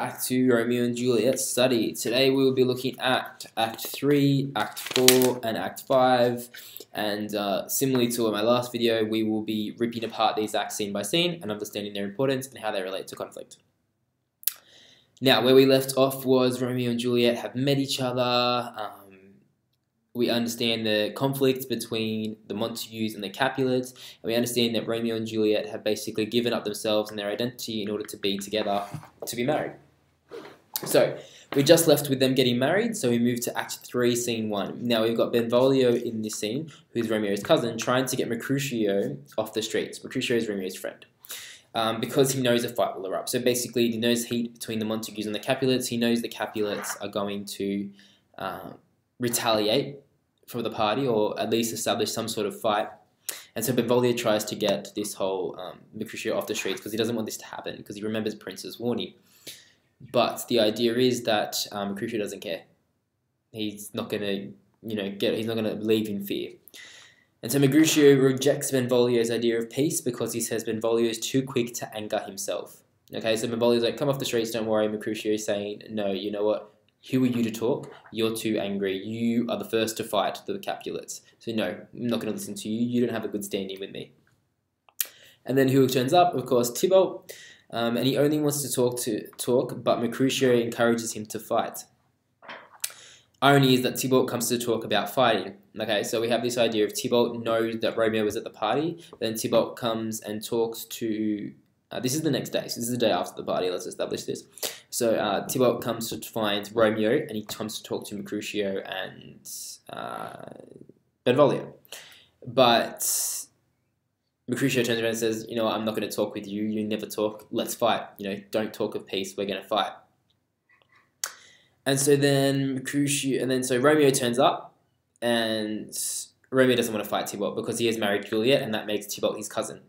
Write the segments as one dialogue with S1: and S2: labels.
S1: back to Romeo and Juliet study. Today we will be looking at Act 3, Act 4, and Act 5. And similarly to my last video, we will be ripping apart these acts scene by scene and understanding their importance and how they relate to conflict. Now, where we left off was Romeo and Juliet have met each other. We understand the conflict between the Montagues and the Capulets, and we understand that Romeo and Juliet have basically given up themselves and their identity in order to be together, to be married. So, we just left with them getting married, so we move to Act 3, Scene 1. Now, we've got Benvolio in this scene, who's Romeo's cousin, trying to get Mercutio off the streets. Mercutio is Romeo's friend. Because he knows a fight will erupt. So basically, he knows heat between the Montagues and the Capulets. He knows the Capulets are going to retaliate for the party, or at least establish some sort of fight. And so Benvolio tries to get this whole Mercutio off the streets because he doesn't want this to happen, because he remembers Prince's warning. But the idea is that Mercutio doesn't care. He's not going to, he's not going to leave in fear. And so Mercutio rejects Benvolio's idea of peace because he says Benvolio is too quick to anger himself. Okay, so Benvolio's like, come off the streets, don't worry. Mercutio is saying, no, you know what? Who are you to talk? You're too angry. You are the first to fight the Capulets. So no, I'm not going to listen to you. You don't have a good standing with me. And then who turns up? Of course, Tybalt. And he only wants to talk, but Mercutio encourages him to fight. Irony is that Tybalt comes to talk about fighting. Okay, so we have this idea of Tybalt knows that Romeo was at the party. Then Tybalt comes and talks to... this is the next day, so this is the day after the party, let's establish this. So Tybalt comes to find Romeo, and he comes to talk to Mercutio and Benvolio. But Mercutio turns around and says, you know what, I'm not going to talk with you, you never talk, let's fight. Don't talk of peace, we're going to fight. And so then so Romeo turns up, and Romeo doesn't want to fight Tybalt because he has married Juliet, and that makes Tybalt his cousin.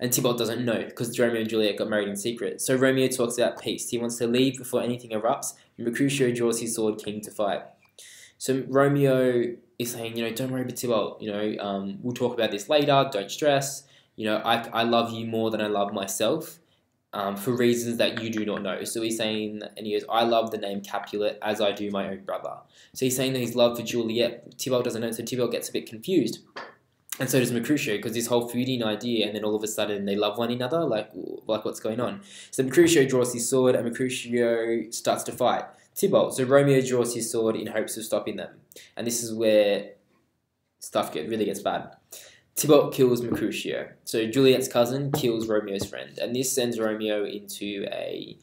S1: And Tybalt doesn't know because Romeo and Juliet got married in secret. So Romeo talks about peace. He wants to leave before anything erupts. And Mercutio draws his sword, keen to fight. So Romeo is saying, don't worry about Tybalt. We'll talk about this later. Don't stress. I love you more than I love myself, for reasons that you do not know. So he's saying, and he goes, I love the name Capulet as I do my own brother. So he's saying that his love for Juliet, Tybalt doesn't know. So Tybalt gets a bit confused. And so does Mercutio, because this whole feuding idea, and then all of a sudden they love one another, like what's going on? So Mercutio draws his sword, and Mercutio starts to fight Tybalt. So Romeo draws his sword in hopes of stopping them. And this is where stuff really gets bad. Tybalt kills Mercutio. So Juliet's cousin kills Romeo's friend. And this sends Romeo into a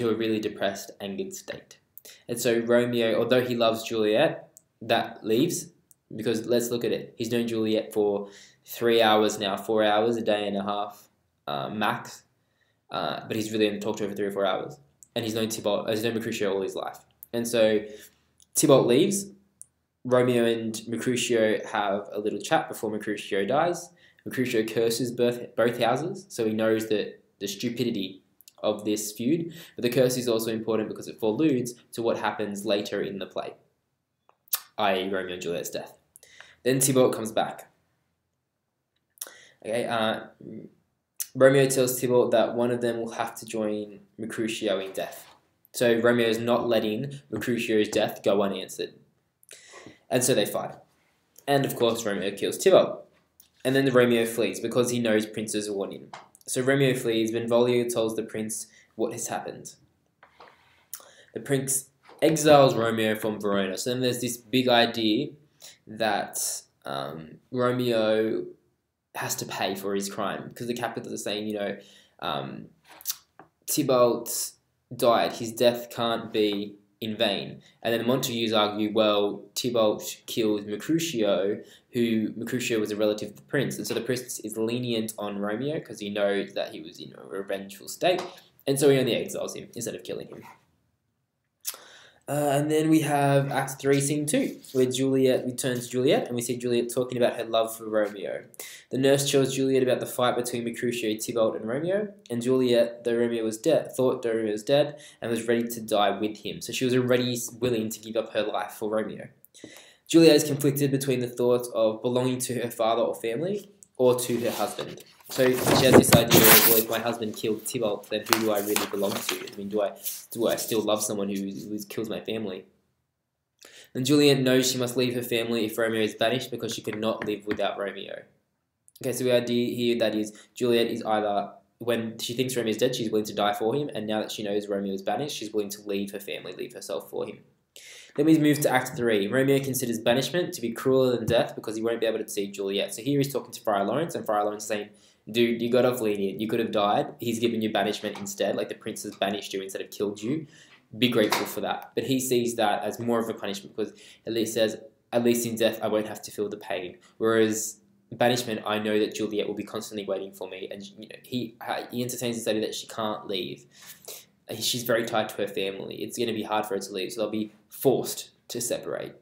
S1: really depressed, angered state. And so Romeo, although he loves Juliet, that leaves. Because let's look at it. He's known Juliet for 3 hours now, 4 hours, a day and a half max. But he's really only talked to her for 3 or 4 hours. And he's known Mercutio all his life. And so Tybalt leaves. Romeo and Mercutio have a little chat before Mercutio dies. Mercutio curses both houses, so he knows that the stupidity of this feud. But the curse is also important because it alludes to what happens later in the play, i.e. Romeo and Juliet's death. Then Tybalt comes back. Okay, Romeo tells Tybalt that one of them will have to join Mercutio in death. So Romeo is not letting Mercutio's death go unanswered. And so they fight. And of course Romeo kills Tybalt. And then Romeo flees because he knows Prince's warning. So Romeo flees. Benvolio tells the prince what has happened. The prince exiles Romeo from Verona. So then there's this big idea that Romeo has to pay for his crime, because the Capulets are saying, Tybalt died, his death can't be in vain. And then the Montagues argue, well, Tybalt killed Mercutio, who Mercutio was a relative of the prince, and so the prince is lenient on Romeo because he knows that he was in a revengeful state, and so he only exiles him instead of killing him. And then we have Act 3, Scene 2, where Juliet returns to Juliet, and we see Juliet talking about her love for Romeo. The nurse tells Juliet about the fight between Mercutio, Tybalt, and Romeo, and Juliet, though Romeo was dead, thought Romeo was dead, and was ready to die with him. So she was already willing to give up her life for Romeo. Juliet is conflicted between the thought of belonging to her father or family, or to her husband. So she has this idea of, well, if my husband killed Tybalt, then who do I really belong to? I mean, do I still love someone who kills my family? And Juliet knows she must leave her family if Romeo is banished because she could not live without Romeo. Okay, so the idea here that is Juliet is either, when she thinks Romeo is dead, she's willing to die for him, and now that she knows Romeo is banished, she's willing to leave her family, leave herself for him. Then we move to Act 3. Romeo considers banishment to be crueler than death because he won't be able to see Juliet. So here he's talking to Friar Lawrence, and Friar Lawrence is saying, dude, you got off lenient. You could have died. He's given you banishment instead, like the prince has banished you instead of killed you. Be grateful for that. But he sees that as more of a punishment because at least says, at least in death I won't have to feel the pain. Whereas banishment, I know that Juliet will be constantly waiting for me, and you know, he entertains the idea that she can't leave. She's very tied to her family. It's going to be hard for her to leave, so they'll be forced to separate.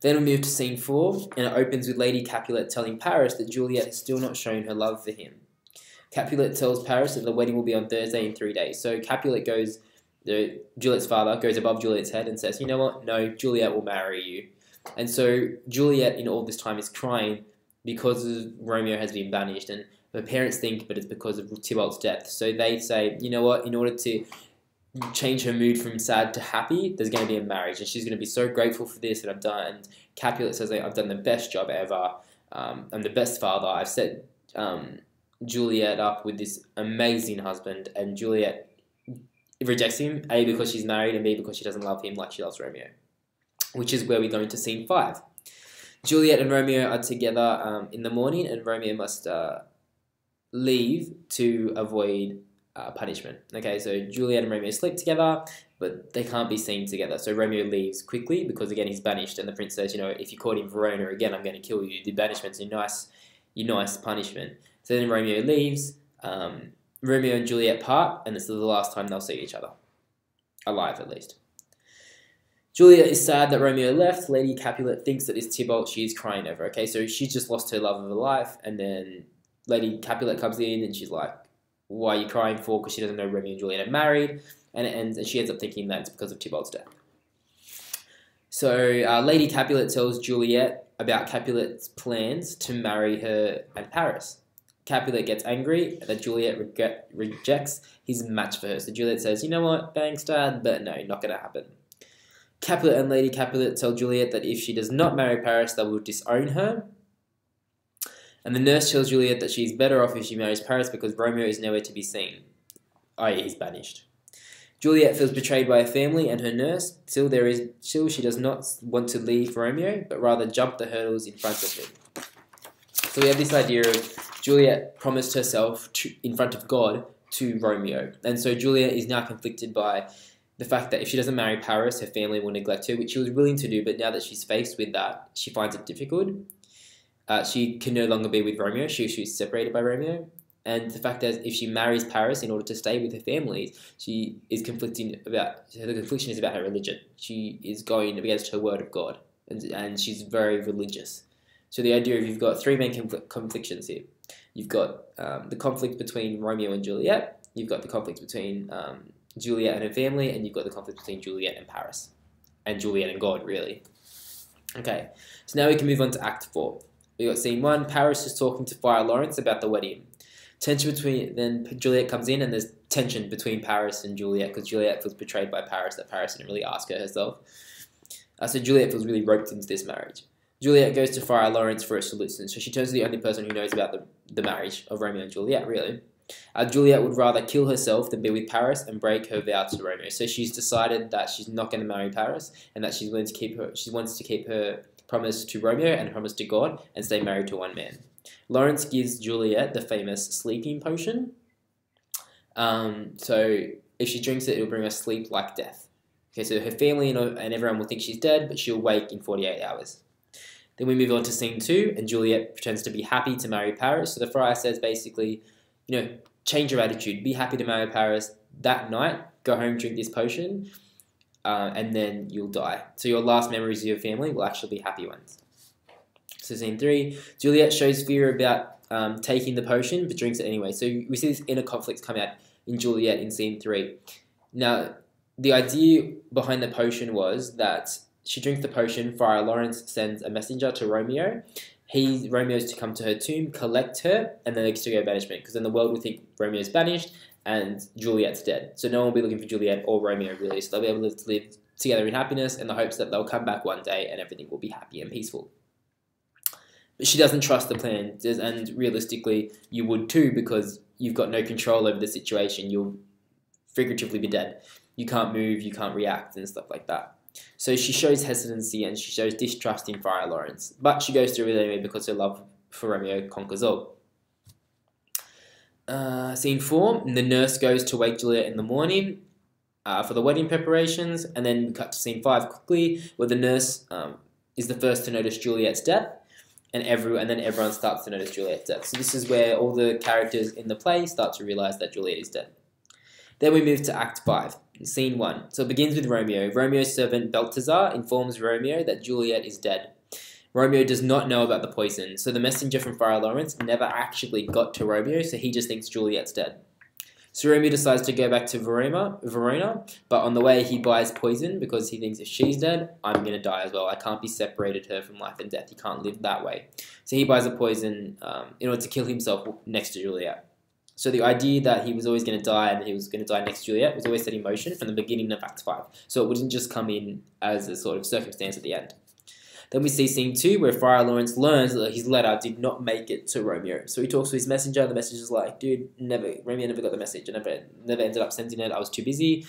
S1: Then we move to scene 4, and it opens with Lady Capulet telling Paris that Juliet has still not shown her love for him. Capulet tells Paris that the wedding will be on Thursday in 3 days. So Capulet goes, Juliet's father goes above Juliet's head and says, you know what, no, Juliet will marry you. And so Juliet in all this time is crying because Romeo has been banished, and her parents think, but it's because of Tybalt's death. So they say, you know what, in order to change her mood from sad to happy, there's going to be a marriage, and she's going to be so grateful for this, and I've done. And Capulet says, I've done the best job ever. I'm the best father. I've set Juliet up with this amazing husband, and Juliet rejects him, A, because she's married, and B, because she doesn't love him like she loves Romeo, which is where we go into scene 5. Juliet and Romeo are together in the morning, and Romeo must leave to avoid punishment. Okay, so Juliet and Romeo sleep together, but they can't be seen together. So Romeo leaves quickly because, again, he's banished, and the prince says, you know, if you caught him Verona again, I'm going to kill you. The banishment's your nice punishment. So then Romeo leaves. Romeo and Juliet part, and this is the last time they'll see each other. Alive, at least. Juliet is sad that Romeo left. Lady Capulet thinks that it's Tybalt she is crying over. Okay, so she's just lost her love of her life, and then Lady Capulet comes in, and she's like, why are you crying for? Because she doesn't know Romeo and Juliet are married, and she ends up thinking that it's because of Tybalt's death. So Lady Capulet tells Juliet about Capulet's plans to marry her at Paris. Capulet gets angry that Juliet rejects his match for her. So Juliet says, you know what, thanks, Dad, but no, not going to happen. Capulet and Lady Capulet tell Juliet that if she does not marry Paris, they will disown her. And the nurse tells Juliet that she's better off if she marries Paris because Romeo is nowhere to be seen, i.e. he's banished. Juliet feels betrayed by her family and her nurse. Still, she does not want to leave Romeo, but rather jump the hurdles in front of him. So we have this idea of Juliet promised herself in front of God to Romeo. And so Juliet is now conflicted by the fact that if she doesn't marry Paris, her family will neglect her, which she was willing to do, but now that she's faced with that, she finds it difficult. She can no longer be with Romeo. She's separated by Romeo. And the fact that if she marries Paris in order to stay with her family, the confliction is about her religion. She is going against her word of God, and she's very religious. So the idea of you've got 3 main conflictions here. You've got the conflict between Romeo and Juliet, you've got the conflict between Juliet and her family, and you've got the conflict between Juliet and Paris. And Juliet and God, really. Okay, so now we can move on to Act 4. We've got scene 1, Paris is talking to Friar Lawrence about the wedding. Then Juliet comes in, and there's tension between Paris and Juliet, because Juliet feels betrayed by Paris, that Paris didn't really ask her herself. So Juliet feels really roped into this marriage. Juliet goes to Friar Lawrence for a solution, so she turns to the only person who knows about the marriage of Romeo and Juliet, really. Juliet would rather kill herself than be with Paris and break her vow to Romeo. So she's decided that she's not going to marry Paris, and that she wants to keep her promise to Romeo and promise to God and stay married to one man. Lawrence gives Juliet the famous sleeping potion. So if she drinks it, it'll bring her sleep like death. Okay, so her family and everyone will think she's dead, but she'll wake in 48 hours. Then we move on to scene 2, and Juliet pretends to be happy to marry Paris. So the friar says basically, you know, change your attitude, be happy to marry Paris that night, go home, drink this potion, and then you'll die. So your last memories of your family will actually be happy ones. So scene 3, Juliet shows fear about taking the potion, but drinks it anyway. So we see this inner conflict come out in Juliet in scene 3. Now, the idea behind the potion was that she drinks the potion, Friar Lawrence sends a messenger to Romeo, Romeo's to come to her tomb, collect her, and then they get to go banishment, because then the world will think Romeo's banished and Juliet's dead. So no one will be looking for Juliet or Romeo, really. So they'll be able to live together in happiness in the hopes that they'll come back one day and everything will be happy and peaceful. But she doesn't trust the plan, and realistically, you would too, because you've got no control over the situation. You'll figuratively be dead. You can't move, you can't react, and stuff like that. So she shows hesitancy and she shows distrust in Friar Lawrence, but she goes through with it anyway because her love for Romeo conquers all. Scene 4, the nurse goes to wake Juliet in the morning for the wedding preparations, and then we cut to scene 5 quickly, where the nurse is the first to notice Juliet's death, and then everyone starts to notice Juliet's death. So this is where all the characters in the play start to realise that Juliet is dead. Then we move to Act 5, Scene 1. So it begins with Romeo. Romeo's servant Balthazar informs Romeo that Juliet is dead. Romeo does not know about the poison, so the messenger from Friar Lawrence never actually got to Romeo, so he just thinks Juliet's dead. So Romeo decides to go back to Verona, but on the way he buys poison because he thinks if she's dead, I'm going to die as well. I can't be separated her from life and death. He can't live that way. So he buys a poison in order to kill himself next to Juliet. So the idea that he was always going to die and he was going to die next to Juliet was always set in motion from the beginning of Act 5. So it wouldn't just come in as a sort of circumstance at the end. Then we see Scene 2 where Friar Lawrence learns that his letter did not make it to Romeo. So he talks to his messenger, and the messenger's like, dude, Romeo never got the message. I never ended up sending it. I was too busy.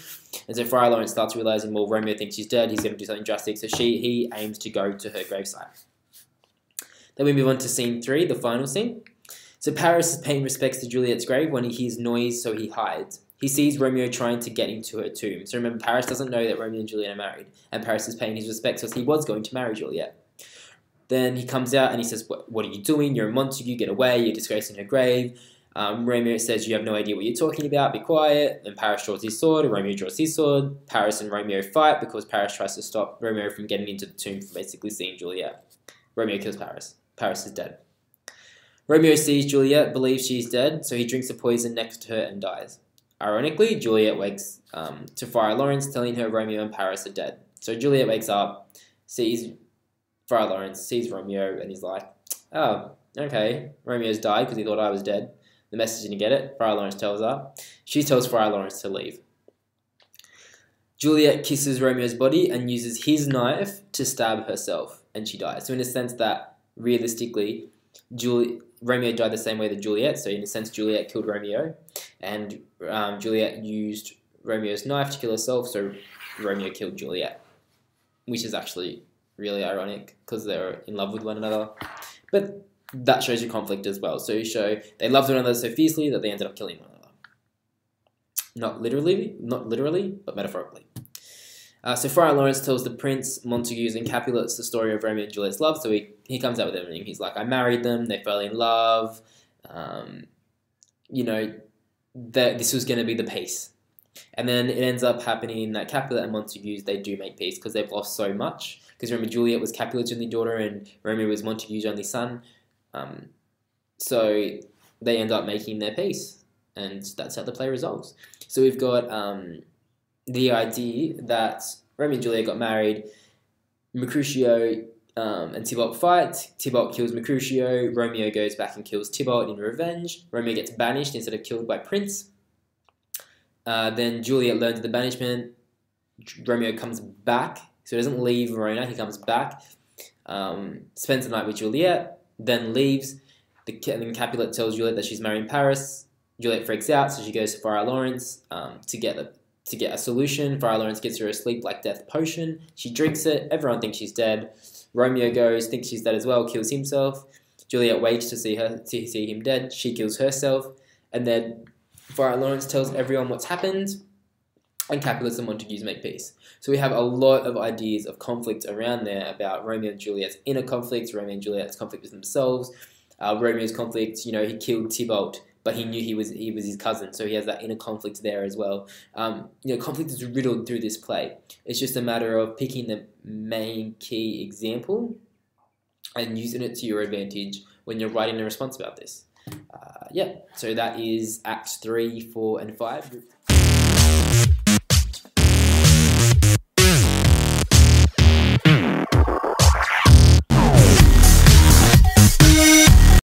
S1: And so Friar Lawrence starts realizing, well, Romeo thinks she's dead. He's going to do something drastic. So he aims to go to her gravesite. Then we move on to Scene 3, the final scene. So Paris is paying respects to Juliet's grave when he hears noise, so he hides. He sees Romeo trying to get into her tomb. So remember, Paris doesn't know that Romeo and Juliet are married, and Paris is paying his respects because he was going to marry Juliet. Then he comes out and he says, what are you doing? You're a Montague, get away, you're disgracing her grave. Romeo says, you have no idea what you're talking about, be quiet. Then Paris draws his sword, and Romeo draws his sword. Paris and Romeo fight because Paris tries to stop Romeo from getting into the tomb from basically seeing Juliet. Romeo kills Paris. Paris is dead. Romeo sees Juliet, believes she's dead, so he drinks a poison next to her and dies. Ironically, Juliet wakes to Friar Lawrence telling her Romeo and Paris are dead. So Juliet wakes up, sees Friar Lawrence, sees Romeo, and he's like, oh, okay, Romeo's died because he thought I was dead. The message didn't get it. Friar Lawrence tells her. She tells Friar Lawrence to leave. Juliet kisses Romeo's body and uses his knife to stab herself, and she dies. So in a sense that, realistically, Romeo died the same way that Juliet, so in a sense Juliet killed Romeo, and Juliet used Romeo's knife to kill herself, so Romeo killed Juliet, which is actually really ironic because they're in love with one another. But that shows you conflict as well. So you show they loved one another so fiercely that they ended up killing one another. Not literally, but metaphorically. So Friar Lawrence tells the Prince, Montagues, and Capulets the story of Romeo and Juliet's love. So he comes out with everything. He's like, I married them, they fell in love. That this was going to be the peace. And then it ends up happening that Capulet and Montagues, they do make peace because they've lost so much. Because remember, Juliet was Capulet's only daughter and Romeo was Montague's only son. So they end up making their peace. And that's how the play resolves. So we've got the idea that Romeo and Juliet got married, Mercutio and Tybalt fight, Tybalt kills Mercutio, Romeo goes back and kills Tybalt in revenge, Romeo gets banished instead of killed by Prince. Then Juliet learns the banishment, Romeo comes back, so he doesn't leave Verona, he comes back, spends the night with Juliet, then leaves, then Capulet tells Juliet that she's marrying Paris, Juliet freaks out, so she goes to Friar Lawrence to get a solution. Friar Lawrence gets her a sleep-like death potion. She drinks it. Everyone thinks she's dead. Romeo goes, thinks she's dead as well, kills himself. Juliet waits to see him dead. She kills herself. And then Friar Lawrence tells everyone what's happened. And Capulets and Montagues make peace. So we have a lot of ideas of conflict around there about Romeo and Juliet's inner conflict, Romeo and Juliet's conflict with themselves. Romeo's conflict, he killed Tybalt, but he knew he was his cousin, so he has that inner conflict there as well. Conflict is riddled through this play. It's just a matter of picking the main key example and using it to your advantage when you're writing a response about this. So that is Acts 3, 4, and 5.